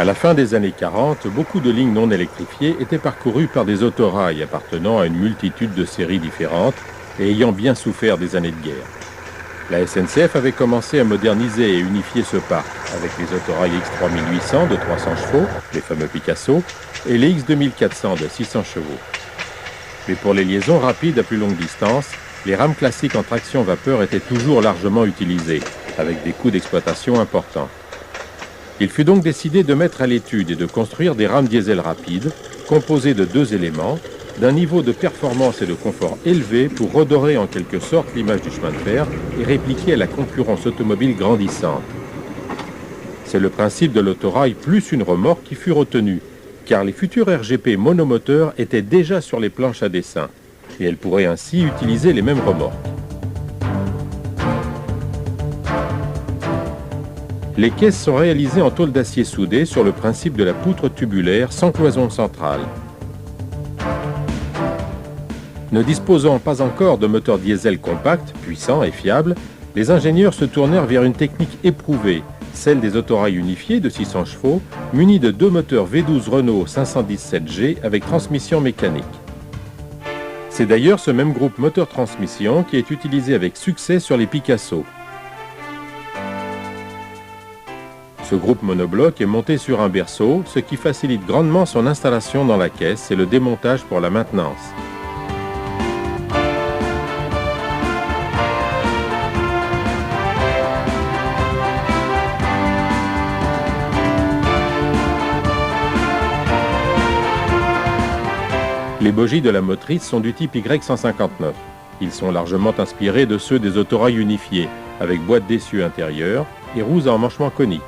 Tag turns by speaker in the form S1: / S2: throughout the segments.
S1: la fin des années 40, beaucoup de lignes non électrifiées étaient parcourues par des autorails appartenant à une multitude de séries différentes et ayant bien souffert des années de guerre. La SNCF avait commencé à moderniser et unifier ce parc avec les autorails X3800 de 300 chevaux, les fameux Picasso, et les X2400 de 600 chevaux. Mais pour les liaisons rapides à plus longue distance, les rames classiques en traction vapeur étaient toujours largement utilisées, avec des coûts d'exploitation importants. Il fut donc décidé de mettre à l'étude et de construire des rames diesel rapides, composées de deux éléments, d'un niveau de performance et de confort élevé pour redorer en quelque sorte l'image du chemin de fer et répliquer à la concurrence automobile grandissante. C'est le principe de l'autorail plus une remorque qui fut retenu, car les futurs RGP monomoteurs étaient déjà sur les planches à dessin, et elles pourraient ainsi utiliser les mêmes remorques. Les caisses sont réalisées en tôle d'acier soudée sur le principe de la poutre tubulaire sans cloison centrale. Ne disposant pas encore de moteurs diesel compacts, puissants et fiables, les ingénieurs se tournèrent vers une technique éprouvée, celle des autorails unifiés de 600 chevaux, munis de deux moteurs V12 Renault 517G avec transmission mécanique. C'est d'ailleurs ce même groupe moteur-transmission qui est utilisé avec succès sur les Picasso. Ce groupe monobloc est monté sur un berceau, ce qui facilite grandement son installation dans la caisse et le démontage pour la maintenance. Les bogies de la motrice sont du type Y159. Ils sont largement inspirés de ceux des autorails unifiés, avec boîte d'essieu intérieure et roues à emmanchement conique.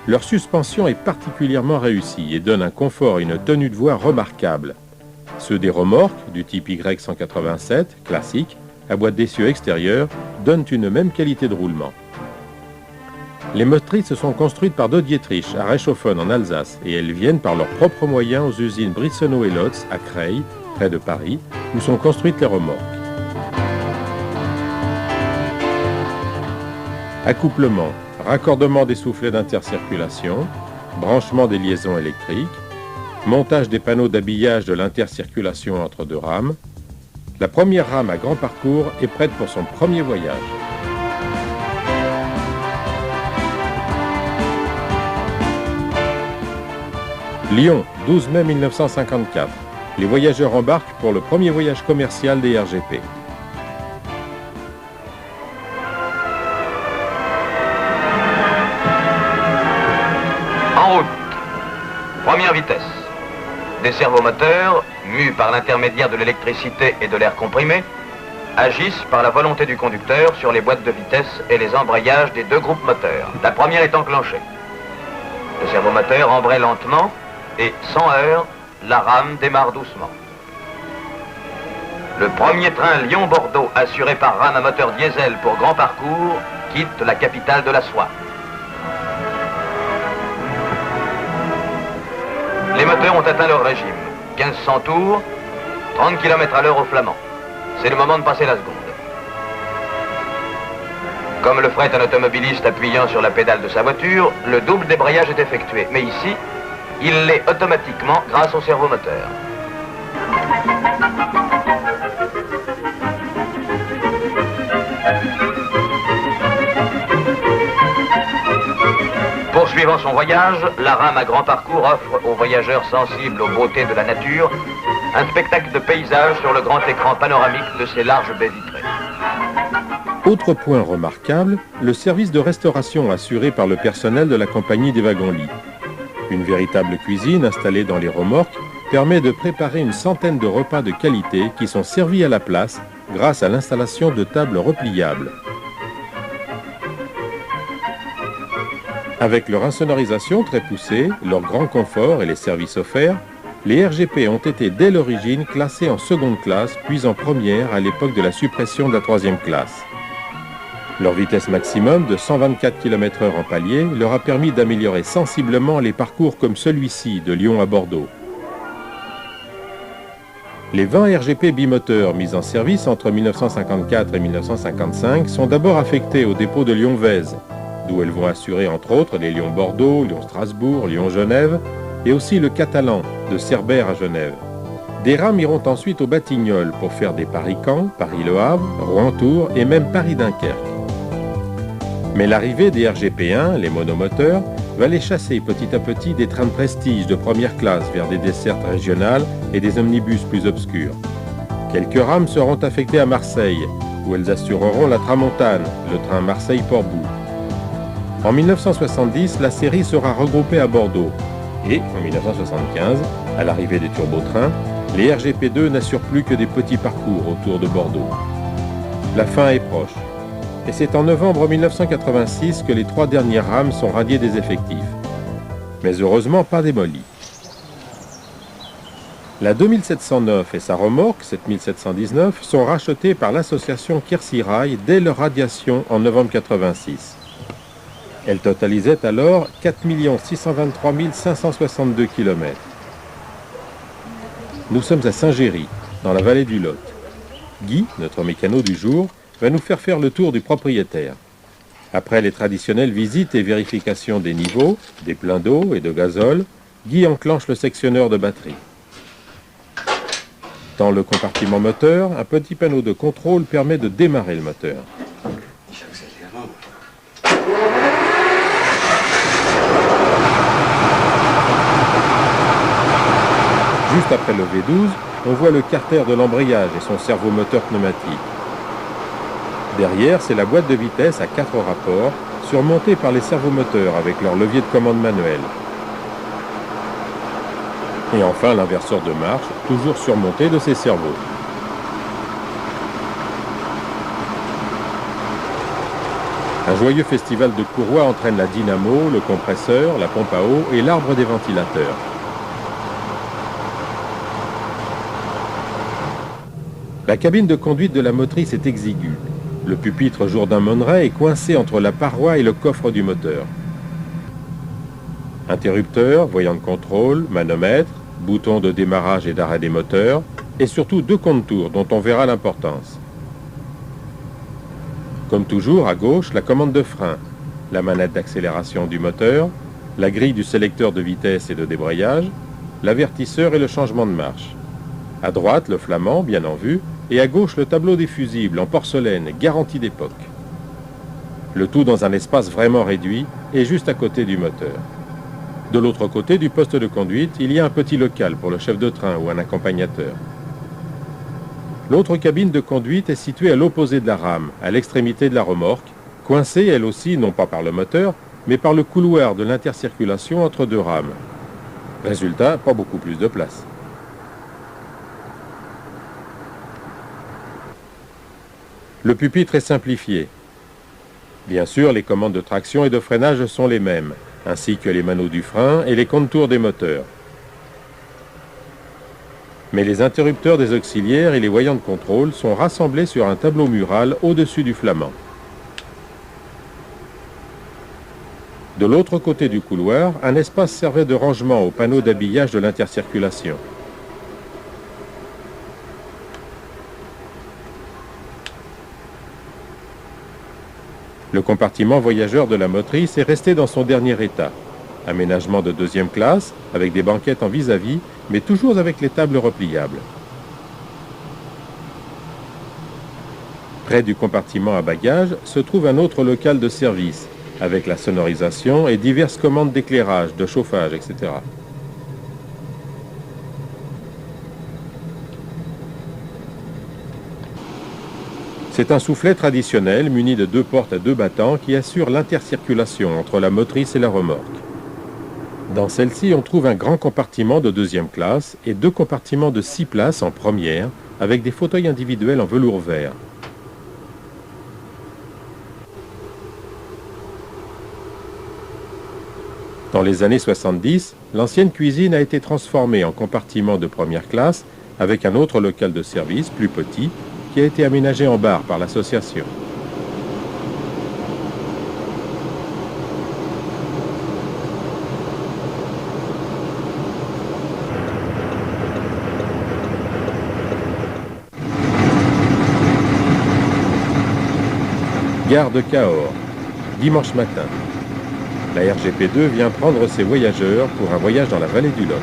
S1: Leur suspension est particulièrement réussie et donne un confort et une tenue de voie remarquables. Ceux des remorques, du type Y187, classique, à boîte d'essieu extérieure, donnent une même qualité de roulement. Les motrices sont construites par De Dietrich à Reichshoffen en Alsace et elles viennent par leurs propres moyens aux usines Brissonneau et Lotz à Creil, près de Paris, où sont construites les remorques. Accouplement, raccordement des soufflets d'intercirculation, branchement des liaisons électriques, montage des panneaux d'habillage de l'intercirculation entre deux rames. La première rame à grand parcours est prête pour son premier voyage. Lyon, 12 mai 1954. Les voyageurs embarquent pour le premier voyage commercial des RGP.
S2: En route. Première vitesse. Des servomoteurs, mus par l'intermédiaire de l'électricité et de l'air comprimé, agissent par la volonté du conducteur sur les boîtes de vitesse et les embrayages des deux groupes moteurs. La première est enclenchée. Le servomoteur embraye lentement et, sans heurts, la rame démarre doucement. Le premier train Lyon-Bordeaux, assuré par rame à moteur diesel pour grand parcours, quitte la capitale de la soie. Les moteurs ont atteint leur régime. 1500 tours, 30 km/h au flamand. C'est le moment de passer la seconde. Comme le ferait un automobiliste appuyant sur la pédale de sa voiture, le double débrayage est effectué. Mais ici, il l'est automatiquement grâce au servomoteur. Poursuivant son voyage, la rame à grand parcours offre aux voyageurs sensibles aux beautés de la nature un spectacle de paysage sur le grand écran panoramique de ses larges baies vitrées.
S1: Autre point remarquable, le service de restauration assuré par le personnel de la compagnie des wagons-lits. Une véritable cuisine installée dans les remorques permet de préparer une centaine de repas de qualité qui sont servis à la place grâce à l'installation de tables repliables. Avec leur insonorisation très poussée, leur grand confort et les services offerts, les RGP ont été dès l'origine classés en seconde classe puis en première à l'époque de la suppression de la troisième classe. Leur vitesse maximum de 124 km/h en palier leur a permis d'améliorer sensiblement les parcours comme celui-ci de Lyon à Bordeaux. Les 20 RGP bimoteurs mis en service entre 1954 et 1955 sont d'abord affectés au dépôt de Lyon-Vèze. d'où elles vont assurer entre autres les Lyon-Bordeaux, Lyon-Strasbourg, Lyon-Genève, et aussi le Catalan, de Cerbère à Genève. Des rames iront ensuite au Batignolles pour faire des Paris-Caen, Paris-Le Havre, Rouen-Tours et même Paris-Dunkerque. Mais l'arrivée des RGP1, les monomoteurs, va les chasser petit à petit des trains de prestige de première classe vers des dessertes régionales et des omnibus plus obscurs. Quelques rames seront affectées à Marseille, où elles assureront la Tramontane, le train Marseille-Portbou. En 1970, la série sera regroupée à Bordeaux. Et en 1975, à l'arrivée des turbotrains, les RGP2 n'assurent plus que des petits parcours autour de Bordeaux. La fin est proche. Et c'est en novembre 1986 que les 3 dernières rames sont radiées des effectifs. Mais heureusement pas démolies. La 2709 et sa remorque, 7719, sont rachetées par l'association Quercy Rail dès leur radiation en novembre 1986. Elles totalisaient alors 4 623 562 km. Nous sommes à Saint-Géry, dans la vallée du Lot. Guy, notre mécano du jour, va nous faire le tour du propriétaire. Après les traditionnelles visites et vérifications des niveaux, des pleins d'eau et de gazole, Guy enclenche le sectionneur de batterie. Dans le compartiment moteur, un petit panneau de contrôle permet de démarrer le moteur. Juste après le V12, on voit le carter de l'embrayage et son servomoteur pneumatique. Derrière, c'est la boîte de vitesse à 4 rapports, surmontée par les servomoteurs avec leur levier de commande manuel. Et enfin, l'inverseur de marche, toujours surmonté de ses servos. Un joyeux festival de courroies entraîne la dynamo, le compresseur, la pompe à eau et l'arbre des ventilateurs. La cabine de conduite de la motrice est exiguë. Le pupitre Jourdain Monneret est coincé entre la paroi et le coffre du moteur. Interrupteur, voyant de contrôle, manomètre, bouton de démarrage et d'arrêt des moteurs, et surtout 2 compte-tours dont on verra l'importance. Comme toujours, à gauche, la commande de frein, la manette d'accélération du moteur, la grille du sélecteur de vitesse et de débrayage, l'avertisseur et le changement de marche. À droite, le flamand, bien en vue, et à gauche, le tableau des fusibles en porcelaine, garantie d'époque. Le tout dans un espace vraiment réduit et juste à côté du moteur. De l'autre côté du poste de conduite, il y a un petit local pour le chef de train ou un accompagnateur. L'autre cabine de conduite est située à l'opposé de la rame, à l'extrémité de la remorque, coincée elle aussi non pas par le moteur, mais par le couloir de l'intercirculation entre 2 rames. Résultat, pas beaucoup plus de place. Le pupitre est simplifié. Bien sûr, les commandes de traction et de freinage sont les mêmes, ainsi que les maneaux du frein et les contours des moteurs. Mais les interrupteurs des auxiliaires et les voyants de contrôle sont rassemblés sur un tableau mural au-dessus du flamand. De l'autre côté du couloir, un espace servait de rangement au panneau d'habillage de l'intercirculation. Le compartiment voyageur de la motrice est resté dans son dernier état. Aménagement de 2e classe, avec des banquettes en vis-à-vis, mais toujours avec les tables repliables. Près du compartiment à bagages se trouve un autre local de service, avec la sonorisation et diverses commandes d'éclairage, de chauffage, etc. C'est un soufflet traditionnel muni de 2 portes à 2 battants qui assure l'intercirculation entre la motrice et la remorque. Dans celle-ci, on trouve un grand compartiment de 2e classe et 2 compartiments de 6 places en première avec des fauteuils individuels en velours vert. Dans les années 70, l'ancienne cuisine a été transformée en compartiment de première classe avec un autre local de service plus petit qui a été aménagé en bar par l'association. Gare de Cahors. dimanche matin. La RGP2 vient prendre ses voyageurs pour un voyage dans la vallée du Lot.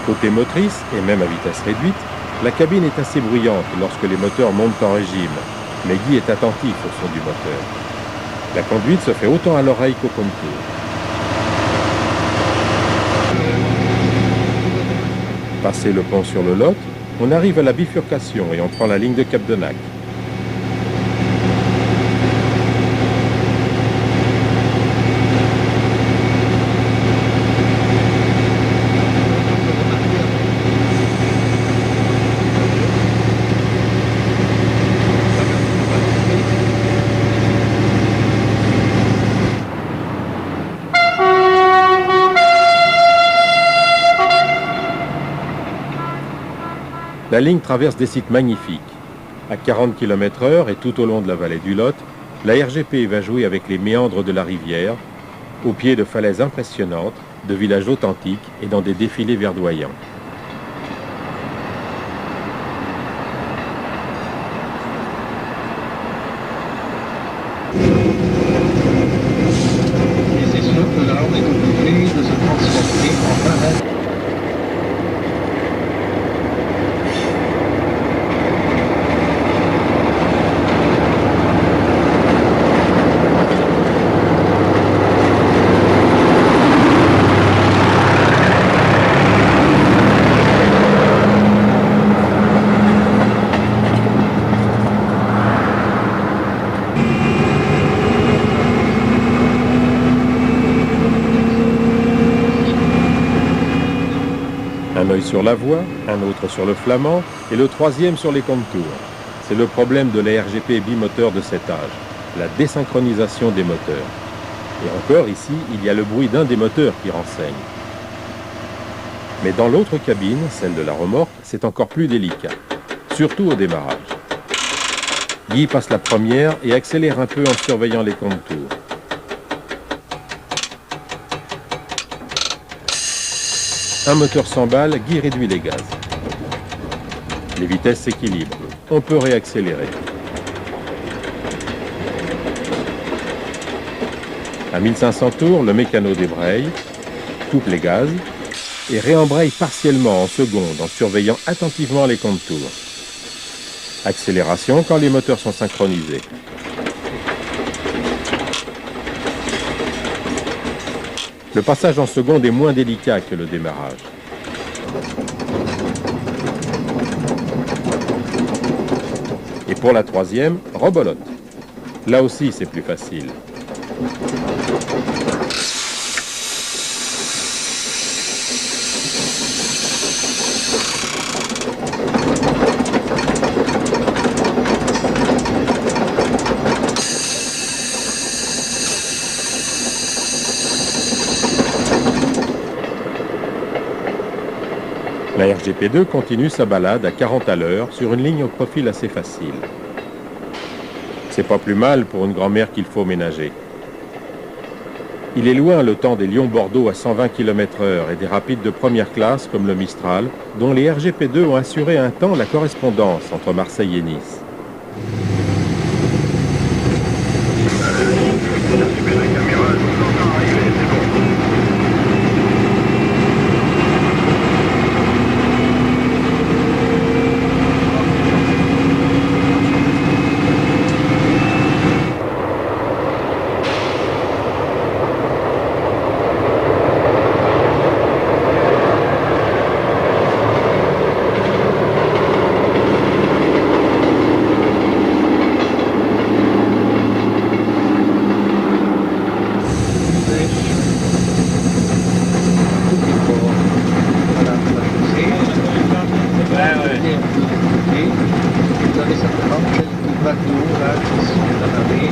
S1: Côté motrice, et même à vitesse réduite, la cabine est assez bruyante lorsque les moteurs montent en régime, mais Guy est attentif au son du moteur. La conduite se fait autant à l'oreille qu'au contour. Passé le pont sur le Lot, on arrive à la bifurcation et on prend la ligne de Capdenac. La ligne traverse des sites magnifiques. À 40 km/h et tout au long de la vallée du Lot, la RGP va jouer avec les méandres de la rivière, au pied de falaises impressionnantes, de villages authentiques et dans des défilés verdoyants.
S3: Et c'est sûr que là, on est obligé de se transformer en parade.
S1: Un œil sur la voie, un autre sur le flamand et le troisième sur les contours. C'est le problème de la RGP bimoteur de cet âge, la désynchronisation des moteurs. Et encore ici, il y a le bruit d'un des moteurs qui renseigne. Mais dans l'autre cabine, celle de la remorque, c'est encore plus délicat, surtout au démarrage. Guy passe la première et accélère un peu en surveillant les contours. Un moteur s'emballe, Guy réduit les gaz. Les vitesses s'équilibrent. On peut réaccélérer. À 1500 tours, le mécano débraye, coupe les gaz et réembraye partiellement en seconde en surveillant attentivement les contours. Accélération quand les moteurs sont synchronisés. Le passage en seconde est moins délicat que le démarrage. Et pour la troisième, rebolote. Là aussi, c'est plus facile. La RGP2 continue sa balade à 40 à l'heure sur une ligne au profil assez facile. C'est pas plus mal pour une grand-mère qu'il faut ménager. Il est loin le temps des Lyon-Bordeaux à 120 km/h et des rapides de première classe comme le Mistral, dont les RGP2 ont assuré un temps la correspondance entre Marseille et Nice.
S3: bateaux là qui sont amarrés.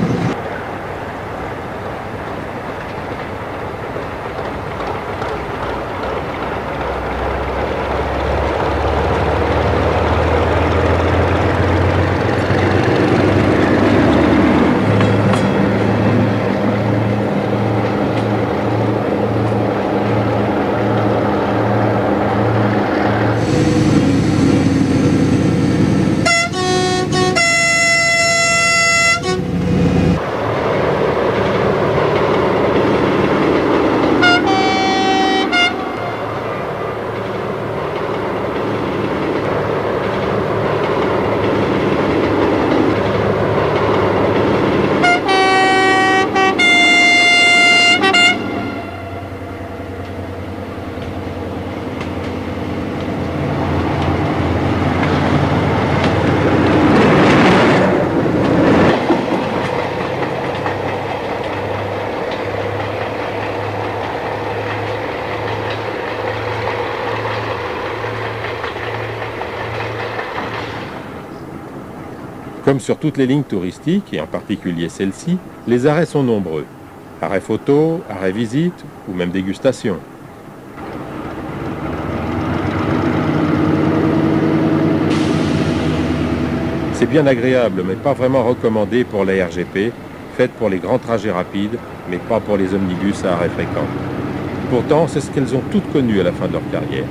S1: Comme sur toutes les lignes touristiques, et en particulier celle-ci, les arrêts sont nombreux. Arrêt photo, arrêt visite ou même dégustation. C'est bien agréable, mais pas vraiment recommandé pour la RGP, faite pour les grands trajets rapides, mais pas pour les omnibus à arrêt fréquent. Pourtant, c'est ce qu'elles ont toutes connu à la fin de leur carrière.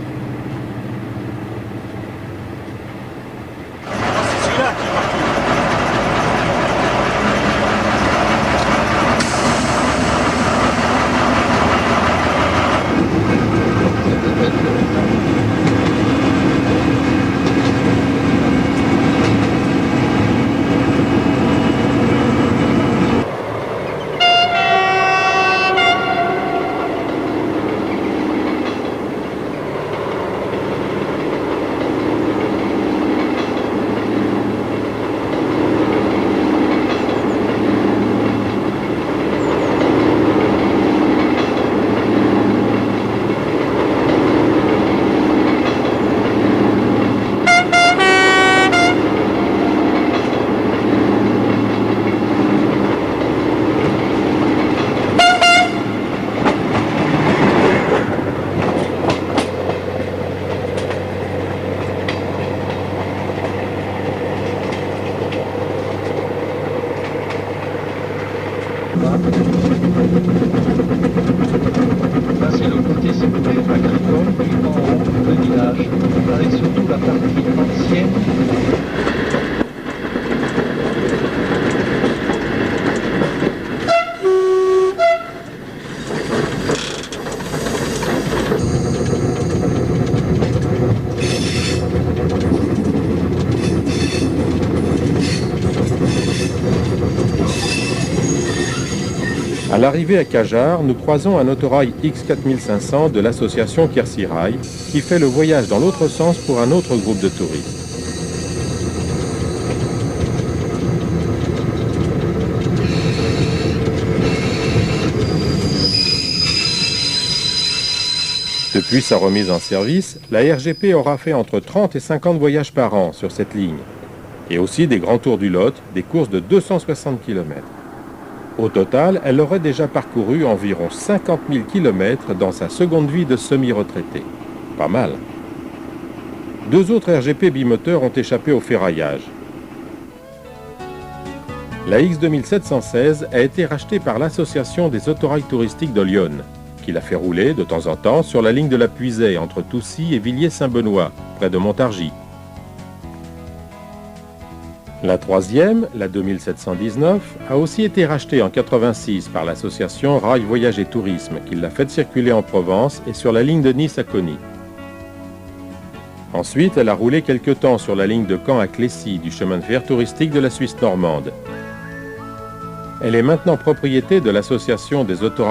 S3: Là, c'est le côté secteur agricole, puis en haut, le village, avec surtout la partie ancienne.
S1: À l'arrivée à Khajar, nous croisons un autorail X4500 de l'association Quercy Rail qui fait le voyage dans l'autre sens pour un autre groupe de touristes. Depuis sa remise en service, la RGP aura fait entre 30 et 50 voyages par an sur cette ligne, et aussi des grands tours du Lot, des courses de 260 km. Au total, elle aurait déjà parcouru environ 50 000 km dans sa seconde vie de semi-retraité. Pas mal. Deux autres RGP bimoteurs ont échappé au ferraillage. La X2716 a été rachetée par l'association des autorails touristiques de Lyon, qui la fait rouler de temps en temps sur la ligne de la Puisaye entre Toussy et Villiers-Saint-Benoît, près de Montargis. La troisième, la 2719, a aussi été rachetée en 86 par l'association Rail Voyage et Tourisme, qui l'a fait circuler en Provence et sur la ligne de Nice à Cony. Ensuite, elle a roulé quelque temps sur la ligne de Caen à Clécy du chemin de fer touristique de la Suisse normande. Elle est maintenant propriété de l'association des autorails